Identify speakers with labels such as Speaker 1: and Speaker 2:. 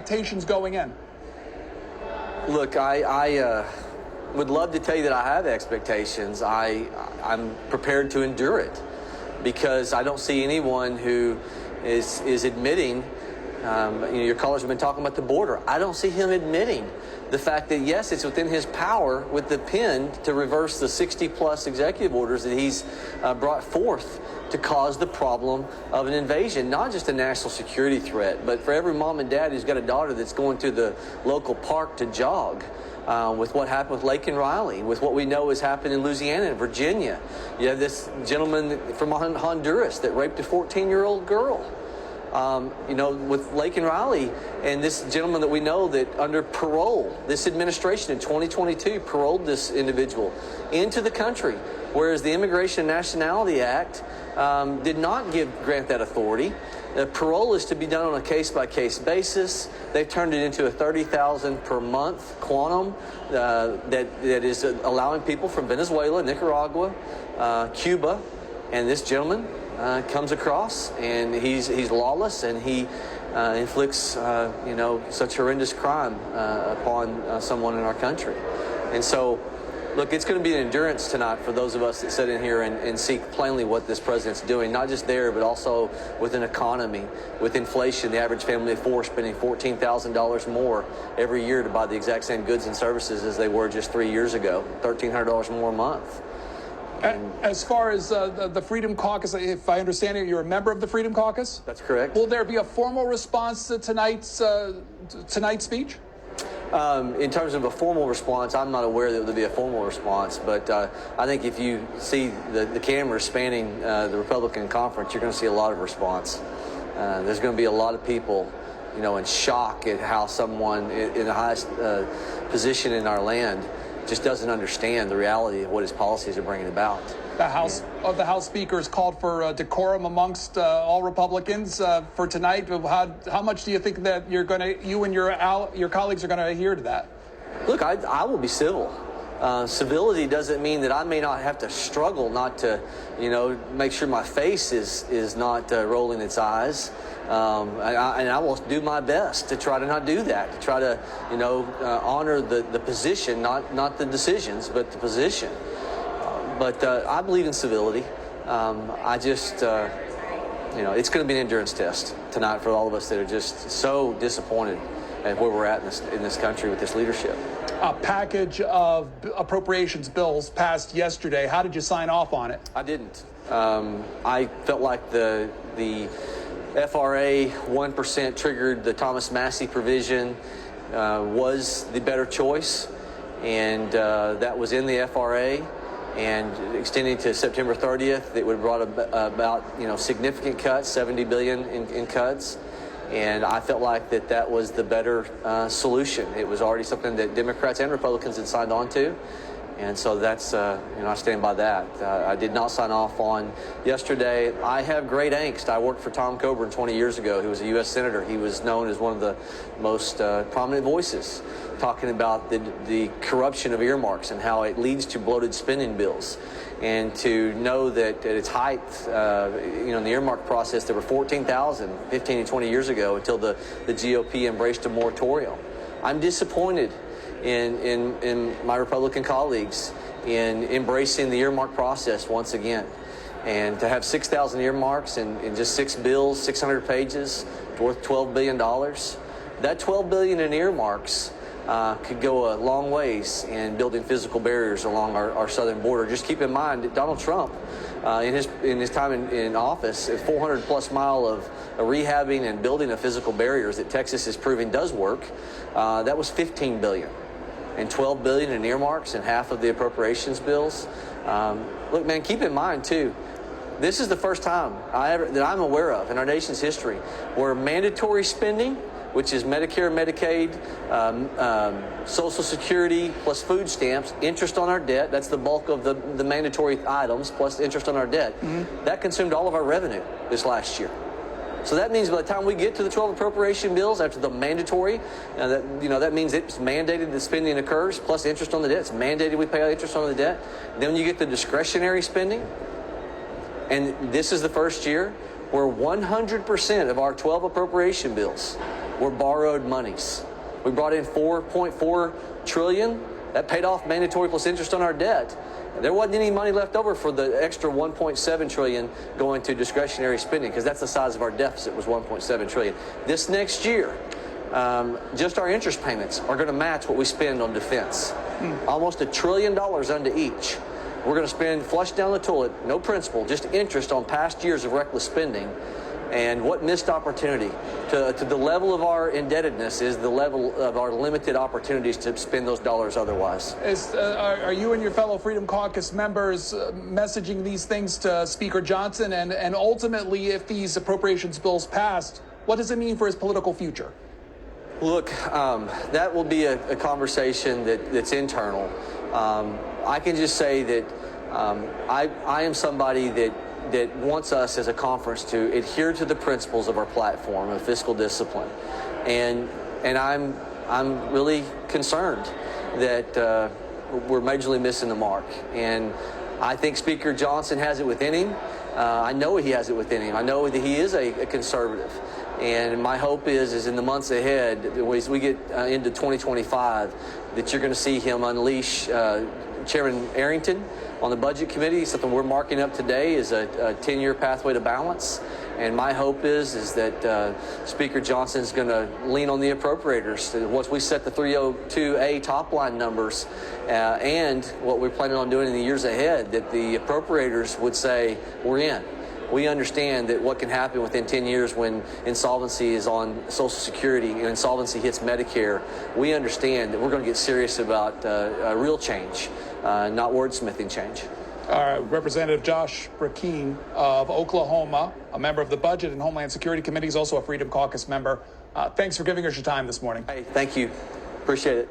Speaker 1: Expectations going in?
Speaker 2: Look, I would love to tell you that I have expectations. I'm prepared to endure it because I don't see anyone who is admitting. Your callers have been talking about the border. I don't see him admitting the fact that, yes, it's within his power with the pen to reverse the 60-plus executive orders that he's brought forth to cause the problem of an invasion, not just a national security threat, but for every mom and dad who's got a daughter that's going to the local park to jog, with what happened with Lake and Riley, with what we know has happened in Louisiana and Virginia. You have this gentleman from Honduras that raped a 14-year-old girl. With Lake and Riley, and this gentleman that we know that under parole, this administration in 2022 paroled this individual into the country, whereas the Immigration and Nationality Act did not grant that authority. Parole is to be done on a case-by-case basis. They've turned it into a $30,000 per month quantum that is allowing people from Venezuela, Nicaragua, Cuba, and this gentleman comes across, and he's lawless, and he inflicts such horrendous crime upon someone in our country. And so, look, it's going to be an endurance tonight for those of us that sit in here and see plainly what this president's doing, not just there, but also with an economy, with inflation, the average family of four spending $14,000 more every year to buy the exact same goods and services as they were just 3 years ago, $1,300 more a month.
Speaker 1: As far as the Freedom Caucus, if I understand it, you're a member of the Freedom Caucus?
Speaker 2: That's correct.
Speaker 1: Will there be a formal response to tonight's speech?
Speaker 2: In terms of a formal response, I'm not aware that there will be a formal response, but I think if you see the cameras spanning the Republican conference, you're going to see a lot of response. There's going to be a lot of people, in shock at how someone in the highest position in our land just doesn't understand the reality of what his policies are bringing about.
Speaker 1: The House Speaker has called for decorum amongst all Republicans for tonight. How much do you think that you and your colleagues are going to adhere to that?
Speaker 2: Look, I will be civil. Civility doesn't mean that I may not have to struggle not to, make sure my face is not rolling its eyes. And I will do my best to try to not do that, to try to, honor the position, not the decisions, but the position. But I believe in civility. It's going to be an endurance test tonight for all of us that are just so disappointed at where we're at in this country with this leadership.
Speaker 1: A package of appropriations bills passed yesterday. How did you sign off on it?
Speaker 2: I didn't. I felt like the FRA 1% triggered the Thomas Massey provision was the better choice, and that was in the FRA. And extending to September 30th, it would have brought about significant cuts, $70 billion in cuts. And I felt like that was the better solution. It was already something that Democrats and Republicans had signed on to. And so that's, I stand by that. I did not sign off on yesterday. I have great angst. I worked for Tom Coburn 20 years ago. He was a U.S. Senator. He was known as one of the most prominent voices talking about the corruption of earmarks and how it leads to bloated spending bills. And to know that at its height, in the earmark process, there were 14,000 15 and 20 years ago until the GOP embraced a moratorium. I'm disappointed in my Republican colleagues in embracing the earmark process once again. And to have 6,000 earmarks in just 6 bills, 600 pages, worth $12 billion, that $12 billion in earmarks could go a long ways in building physical barriers along our southern border. Just keep in mind that Donald Trump, in his time in office, a 400-plus mile of rehabbing and building of physical barriers that Texas is proving does work, that was $15 billion. And $12 billion in earmarks and half of the appropriations bills. Look, man, keep in mind, too, this is the first time that I'm aware of in our nation's history where mandatory spending, which is Medicare, Medicaid, Social Security, plus food stamps, interest on our debt, that's the bulk of the mandatory items, plus interest on our debt, that consumed all of our revenue this last year. So that means by the time we get to the 12 appropriation bills after the mandatory, that means it's mandated that spending occurs, plus interest on the debt. It's mandated we pay interest on the debt. Then when you get the discretionary spending, and this is the first year where 100% of our 12 appropriation bills were borrowed monies. We brought in $4.4 trillion. That paid off mandatory plus interest on our debt. There wasn't any money left over for the extra $1.7 trillion going to discretionary spending, because that's the size of our deficit, was $1.7 trillion. This next year, just our interest payments are going to match what we spend on defense. Almost $1 trillion under each. We're going to spend flush down the toilet, no principal, just interest on past years of reckless spending. And what missed opportunity. To the level of our indebtedness is the level of our limited opportunities to spend those dollars otherwise.
Speaker 1: Are you and your fellow Freedom Caucus members messaging these things to Speaker Johnson? And ultimately, if these appropriations bills passed, what does it mean for his political future?
Speaker 2: Look, that will be a conversation that's internal. I can just say that I am somebody that wants us as a conference to adhere to the principles of our platform of fiscal discipline, and I'm really concerned that we're majorly missing the mark. And I think Speaker Johnson has it within him. I know he has it within him. I know that he is a conservative. And my hope is in the months ahead, as we get into 2025, that you're going to see him unleash Chairman Arrington on the Budget Committee. Something we're marking up today is a 10-year pathway to balance. And my hope is that Speaker Johnson is going to lean on the appropriators. Once we set the 302A top line numbers and what we're planning on doing in the years ahead, that the appropriators would say, we're in. We understand that what can happen within 10 years when insolvency is on Social Security and insolvency hits Medicare. We understand that we're going to get serious about real change, not wordsmithing change.
Speaker 1: Representative Josh Brecheen of Oklahoma, a member of the Budget and Homeland Security Committees, also a Freedom Caucus member. Thanks for giving us your time this morning.
Speaker 2: Hey, thank you. Appreciate it.